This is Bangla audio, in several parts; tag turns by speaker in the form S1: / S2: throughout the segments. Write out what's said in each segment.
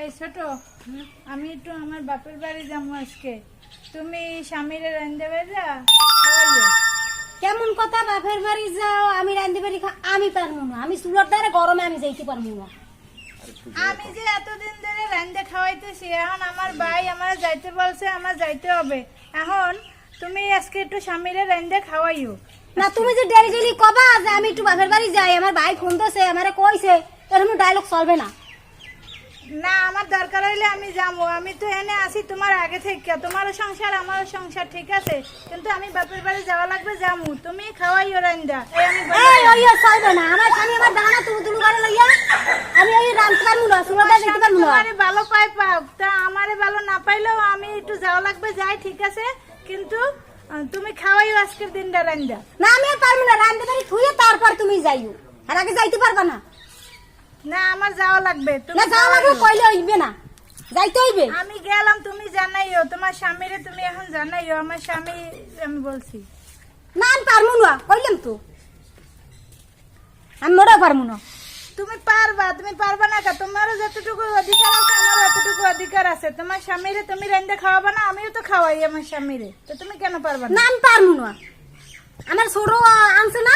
S1: এই ছোট, আমি একটু আমার বাপের বাড়ি যাবো আজকে। তুমি স্বামীরে রান্ধে বেজা খাওয়াইও।
S2: কেমন কথা? বাপের বাড়ি যাও, আমি রান্ধতে পারি? আমি পারবো না, আমি চুলোর দ্বারা গরমে আমি যাইতে পারবো না।
S1: আমি যে এতদিন ধরে রান্ধে খাওয়াইতেছি, এখন আমার ভাই আমার যাইতে বলছে, আমার যাইতে হবে। এখন তুমি আজকে একটু স্বামীরে রান্ধে খাওয়াইও।
S2: না, তুমি যে ডেলি ডেলি কবা যে আমি একটু বাপের বাড়ি যাই, আমার ভাই ফোন দিছে, আমারে কইছে, এরকম ডায়লগ চলবে না।
S1: না, আমার দরকার হইলে আমি যাবো। আমি তো এনে আসি তোমার আগে থেকে, তোমারও সংসার আমারও সংসার, ঠিক আছে, কিন্তু আমি বাপের বাড়ি যাওয়া লাগবে, যাবো। তুমি খাওয়াইও রান্দা।
S2: চলবে না, আমার স্বামী আমার দানা তুমি তুমি করে লইয়া আমি ওই রান্ধতে পারবো না, চুলোর দ্বারা যেতে পারবো না।
S1: তোমারে ভালো পাই পাও, তা আমারে ভালো না পাইলেও আমি একটু যাওয়া লাগবে, যাই, ঠিক আছে, কিন্তু তুমি খাওয়াইও আজকের দিনটা রান্দা।
S2: না, আমি আর পারবো না, রান্ধতে পারি থুয়ে তারপর তুমি যাইও, আর আগে যাইতে পারবা না।
S1: না, আমার যাওয়া লাগবে। তুমি
S2: না, যাওয়া লাগবে কইলে হইবে না, যাইতে হইবে।
S1: আমি গেলাম, তুমি জানাইও তোমার স্বামীরে, তুমি এখন জানাইও আমার স্বামী আমি বলছি।
S2: না, আমি পারবো না, কইলাম তো আমি মোটেও পারবো না।
S1: তুমি পারবা, তুমি পারবা না কা? তোমারও যতটুকু অধিকার আছে আমারও এতটুকু অধিকার আছে। তোমার স্বামীরে তুমি রান্দা খাওয়াবা না? আমিও তো খাওয়াই আমার স্বামীরে, তো তুমি কেন পারবা
S2: না,
S1: না?
S2: আমি পারবো না, আমার ছোট আনছে না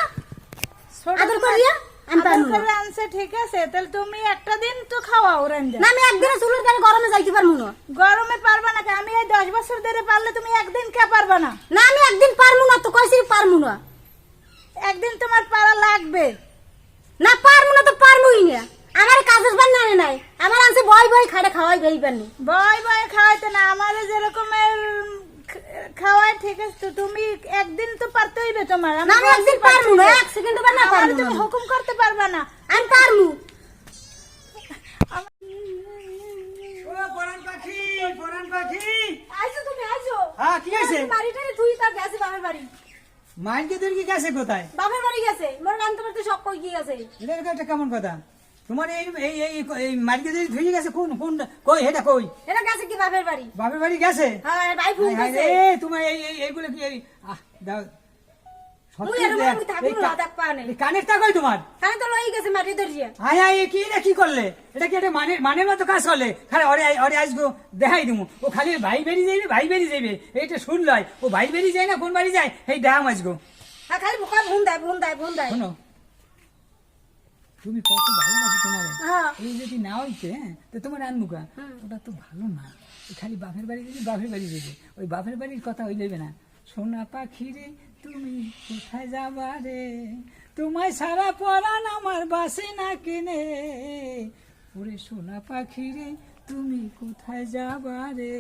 S2: আদর করিয়া, আমি পারবো না।
S1: আনছে, ঠিক আছে, তাহলে তুমি একটা দিন তো খাওয়াও রান্দা।
S2: না, আমি একদিনে চুলোর দ্বারা গরমে যাইতে পারবো না।
S1: গরমে পারবা না কা? আমি এই 10 বছর ধরে পারলে তুমি একদিন কে পারবা না?
S2: না, আমি একদিন পারবো না, তো কইছি পারবো না।
S1: একদিন তোমার পারা লাগবে।
S2: না, পারবো না তো পারবোই না, আমার কাজের বান না নাই, আমার আনছে বয় বয় খাড়ে খাওয়াই গইবানি।
S1: ভয় ভয় খাওয়াইতে না, আমারে যেরকমের খাওয়াই, ঠিক আছে, তো তুমি একদিন তো পারতে হইবে তোমার।
S2: না, আমি একদিন পারবো না, এক সেকেন্ড না
S1: আমারে
S2: পারবো
S1: তুমি
S2: না,
S1: হুকুম করতে পারবা না।
S2: আমি পারবো।
S3: পরান পাখি
S2: আইছো তুমি, আইছো।
S3: হ্যাঁ, কি আছে?
S2: বাড়িটারে তুই তা গেছে বাপের বাড়ি।
S3: মাইনকে তোর কি গেছে কোথায়?
S2: বাপের বাড়ি গেছে, মোর রান্তে পারতে সব কই গিয়ে গেছে।
S3: এটা একটা কেমন কথা? তোমার এই এই এই এই মাইনকে যদি ধুয়ে গেছে, কোন কোন কই এটা কই?
S2: এটা গেছে কি বাপের বাড়ি?
S3: বাপের বাড়ি গেছে?
S2: হ্যাঁ, ভাই ফোন
S3: হায়
S2: দিছে।
S3: হায় রে, তোমার এই এই এইগুলো কি এই দাও
S2: মুই এরকম আমি থাকবো না, দেখ পানে।
S3: কানেরটা কই তোমার?
S2: আমি তো লই গেছে মাটি ধরিয়া।
S3: হায় হায়, কি রে, কি করলে? এটা কি একটা মানের মতো কাজ করলে? খালি ওরে ওরে আসবো দেখাই দিমু, ও খালি ভাই বেরিয়ে যাইবে, ভাই বেরিয়ে যাইবে, এইটা শুনলয়, ও ভাই বেরিয়ে যায় না কোন বাড়ি যায়, এই দাম আসবো।
S2: হ্যাঁ, খালি বোকা ফোন দেয়, ফোন দেয়, ফোন দেয়।
S3: শোনো, তুমি কত ভালোবাসো তোমার,
S2: হ্যাঁ।
S3: এই যদি না হইতে, হ্যাঁ, তো তোমার আনমুখা ওটা তো ভালো না। ওই খালি বাপের বাড়ি যদি বাপের বাড়ি যেতে, ওই বাপের বাড়ির কথা হইলে না। সোনা পাখি রে, তুমি কোথায় যাবা রে, তোমায় সারা পরান আমার বাসে না কেনে, ওরে সোনা পাখি রে, তুমি কোথায় যাবা রে।